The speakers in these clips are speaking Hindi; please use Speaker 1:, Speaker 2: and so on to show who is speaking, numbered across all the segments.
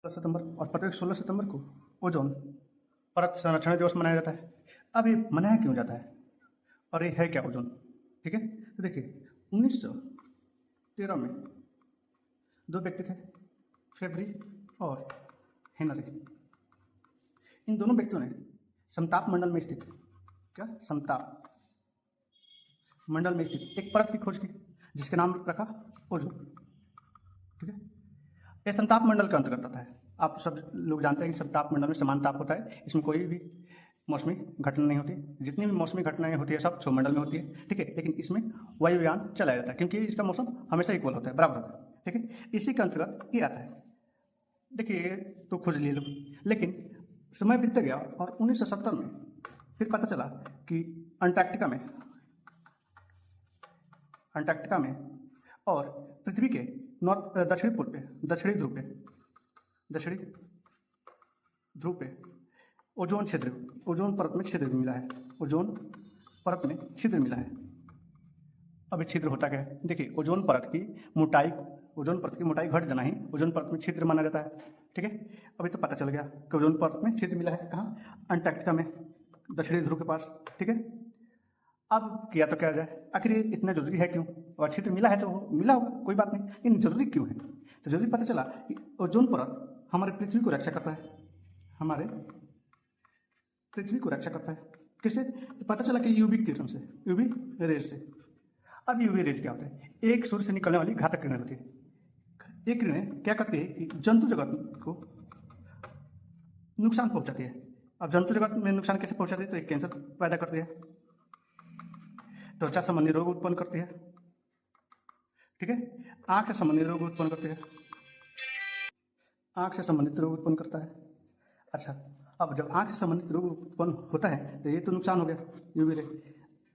Speaker 1: सितंबर और प्रत्येक 16 सितंबर को ओजोन परत संरक्षण दिवस मनाया जाता है। अब ये मनाया क्यों जाता है और ये है क्या ओजोन? ठीक है, तो देखिए 1913 में दो व्यक्ति थे, फेब्री और हेनरी। इन दोनों व्यक्तियों ने समताप मंडल में स्थित समताप मंडल में स्थित एक परत की खोज की जिसके नाम रखा ओजोन। ठीक है, यह समताप मंडल के अंतर्गत आता है। आप सब लोग जानते हैं कि समताप मंडल में समान ताप होता है, इसमें कोई भी मौसमी घटना नहीं होती। जितनी भी मौसमी घटनाएं होती है सब क्षोभमंडल में होती है। ठीक है, लेकिन इसमें वायुयान चलाया जाता है क्योंकि इसका मौसम हमेशा इक्वल होता है, बराबर होता है। ठीक है, इसी के अंतर्गत ये आता है। देखिए तो खोज ले लो, लेकिन समय बीतते गया और 1970 में फिर पता चला कि अंटार्कटिका में और पृथ्वी के दक्षिणी ध्रुव पे ओजोन परत में छिद्र मिला है। ओजोन परत में छिद्र मिला है। अब ये छिद्र होता क्या है? देखिए ओजोन परत की मोटाई घट जाना ही ओजोन परत में छिद्र माना जाता है। ठीक है, अभी तो पता चल गया कि ओजोन परत में छिद्र मिला है। कहाँ? अंटार्कटिका में, दक्षिणी ध्रुव के पास। ठीक है, अब किया तो क्या जाए, आखिर ये इतना जरूरी है क्यों? और छिद्र मिला है तो मिला होगा, कोई बात नहीं, लेकिन जरूरी क्यों है? तो जरूरी पता चला कि ओजोन परत हमारे पृथ्वी को रक्षा करता है। किससे? तो पता चला कि यूवी किरण से, यूवी रेज से। अब यूवी रेज क्या होता है? एक सूर्य से निकलने वाली घातक किरणें होती है। ये किरणें क्या करती है कि जंतु जगत को नुकसान पहुंचाती है। अब जंतु जगत में नुकसान कैसे पहुंचाती है? तो एक कैंसर पैदा करती है, त्वचा संबंधी रोग उत्पन्न करती है। ठीक है, आंख से संबंधित रोग उत्पन्न करता है। अच्छा, अब जब आंख से संबंधित रोग उत्पन्न होता है तो ये तो नुकसान हो गया, यूवी रे।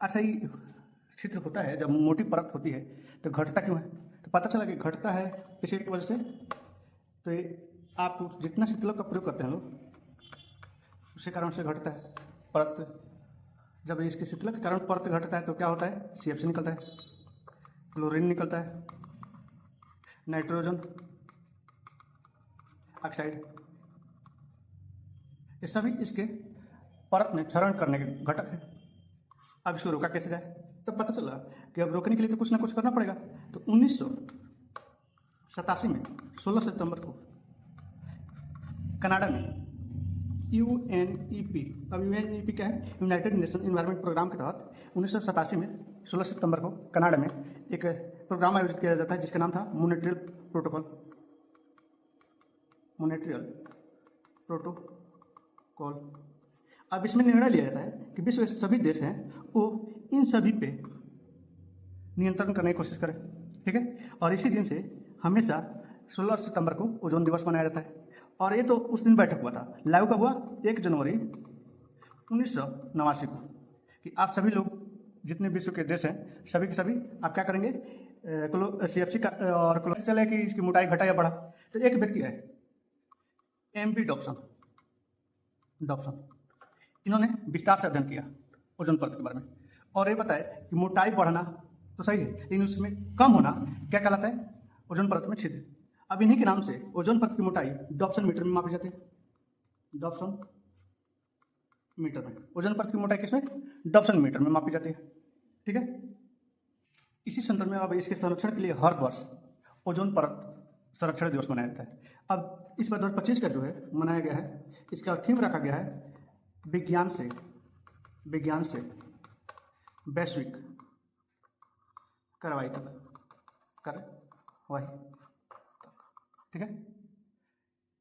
Speaker 1: अच्छा, ये छिद्र होता है जब मोटी परत होती है तो घटता क्यों है? तो पता चला कि घटता है किसी एक वजह से। तो ये आप जितना शीतलक का प्रयोग करते हैं लोग, उसी कारण से घटता है परत। जब इसके शीतलक के कारण परत घटता है तो क्या होता है? CFC निकलता है, क्लोरीन निकलता है, नाइट्रोजन ऑक्साइड। ये सभी इसके परत में क्षरण करने के घटक है। अब इसको रोका कैसे जाए? तो पता चला कि अब रोकने के लिए तो कुछ ना कुछ करना पड़ेगा। तो 1987 में 16 सितंबर को कनाडा में UNEP, अब UNEP क्या है? यूनाइटेड नेशन इन्वायरमेंट प्रोग्राम के तहत 1987 में 16 सितंबर को कनाडा में एक प्रोग्राम आयोजित किया जाता है जिसका नाम था मॉन्ट्रियल प्रोटोकॉल। अब इसमें निर्णय लिया जाता है कि विश्व के सभी देश हैं वो इन सभी पे नियंत्रण करने की कोशिश करें। ठीक है, और इसी दिन से हमेशा 16 सितंबर को ओजोन दिवस मनाया जाता है। और ये तो उस दिन बैठक हुआ था, लागू कब हुआ? 1 जनवरी 1989 को, कि आप सभी लोग जितने विश्व के देश हैं सभी के सभी आप क्या करेंगे? CFC का और क्लोज चले कि इसकी मोटाई घटा या बढ़ा। तो एक व्यक्ति है MP डॉप्सन, इन्होंने विस्तार से अध्ययन किया ओजोन परत के बारे में और ये बताया कि मोटाई बढ़ना तो सही है, लेकिन उसमें कम होना क्या कहलाता है? ओजोन परत में छिद्र। अब इन्हीं के नाम से ओजोन परत की मोटाई डॉप्सन मीटर में मापी जाती है। डॉप्सन मीटर में ओजोन परत की मोटाई किसमें? डॉप्सन मीटर में मापी जाती है। ठीक है, इसी संदर्भ में अब इसके संरक्षण के लिए हर वर्ष ओजोन परत संरक्षण दिवस मनाया जाता है। अब इस बार 2025 का जो है मनाया गया है, इसका थीम रखा गया है विज्ञान से वैश्विक कार्रवाई तक। ठीक है,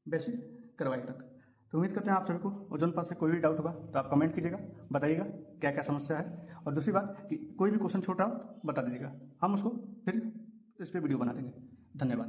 Speaker 1: वैश्विक कार्रवाई तक। तो उम्मीद करते हैं आप सभी को ओजोन परत से कोई भी डाउट होगा तो आप कमेंट कीजिएगा, बताइएगा क्या क्या समस्या है। और दूसरी बात कि कोई भी क्वेश्चन छोटा हो बता दीजिएगा, हम उसको फिर इस पर वीडियो बना देंगे। धन्यवाद।